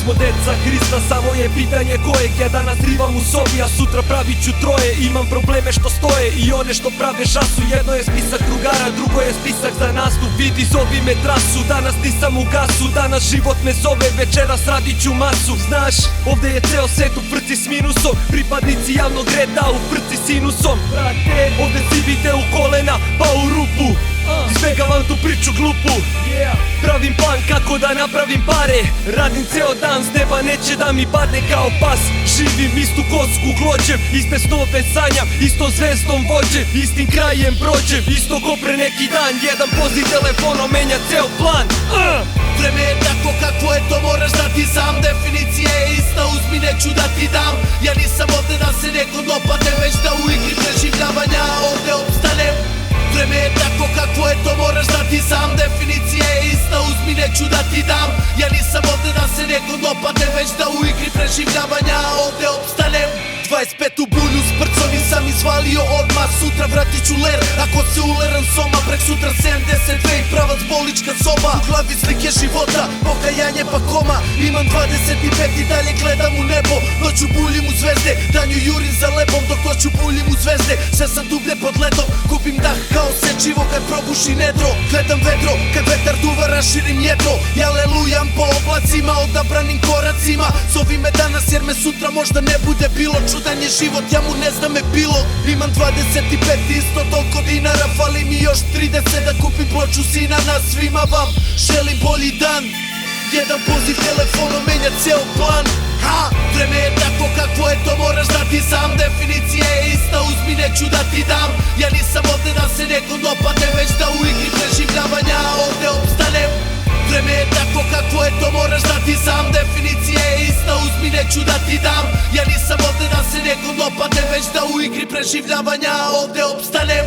smo deca Hrista, samo je pitanje kojeg. Ja danas rivam u sobi, a sutra pravit ću troje. Imam probleme što stoje i one što prave šansu. Jedno je spisak drugara, drugo je spisak za nastup. Vidi, zovi me trasu, danas nisam u gasu. Danas život me zove, večeras radit ću masu. Znaš, ovde je ceo set u frci s minusom. Pripadnici javnog reda u frci sinusom. Brate, ovde si vide u kolena, pa u rupu. Izbegavam tu priču glupu. Pravim plan kako da napravim pare. Radim ceo dan, s neba neće da mi padne kao pas. Živim istu kocku glođem, iste snove sanjam, istom zvezdom vođem, istim krajem prođem. Isto ko pre neki dan, jedan poziv telefonom menja ceo plan. Vreme je tako kako je, to moraš da ti sam. Definicija je ista, uzmi neću da ti dam. Ja nisam ovde da se neko dopadne, već da u igri preživljavanja ovde opstanem. Vreme je tako kako je, to moraš da ti sam. Definicija je ista, uzmi neću da ti dam. Ja nisam ovde da se neko dopadne, već da u igri preživljavanja ovde opstanem. 25 u bulju s prcom i sam izvalio odmah. Sutra vratit ću ler, ako se uleram soma. Prek sutra 72 i pravac bolička soba. U glavi slike života, pokajanje pa koma. Imam 25 i dalje gledam u nebo. Noću buljim u zvezde, danju jurim za lebom. Dok noću buljim u zvezde, sve sam dublje pod ledom. Kupim dah kao sečivo kad probuši nedro. Gledam vedro, kad vetar duva raširim jedro. Ja lelujam po oblacima, odabranim koracima. Zovi me danas jer me sutra možda ne bude bilo. Čudan je život, ja mu ne znam epilog. Imam 25, isto toliko dinara. Fali mi još 30 da kupim ploču sina. Na svima vam želim bolji dan. Jedan poziv telefonom menja ceo plan. Vreme je tako kako je, to moraš da ti sam. Definicija je ista, uzmi neću da ti dam. Ja nisam ovde da se neko dopadne, već da u igri preživljavanja ovde opstanem. Vreme je tako kako je, to moraš da ti sam. Definicija je ista, uzmi neću da ti dam. Ja nisam ovde da se neko dopadne, već da u igri preživljavanja ovde opstanem.